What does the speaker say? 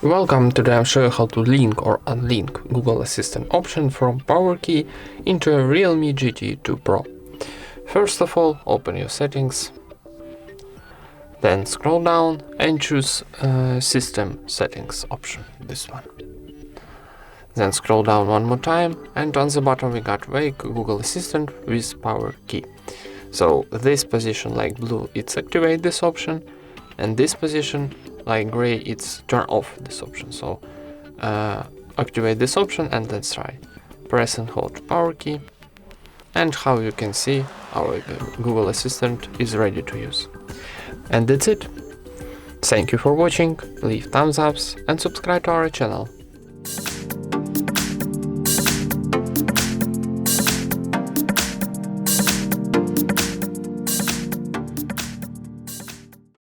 Welcome. Today I'll show you how to link or unlink Google Assistant option from PowerKey into a REALME GT 2 Pro. First of all, open your settings, then scroll down and choose System Settings option, this one. Then scroll down one more time, and on the bottom we got Wake Google Assistant with PowerKey. So this position like blue, it's activate this option, and this position like gray, it's turn off this option. So activate this option and let's try. Press and hold PowerKey, and how you can see, our Google Assistant is ready to use. And that's it. Thank you for watching, leave thumbs ups and subscribe to our channel.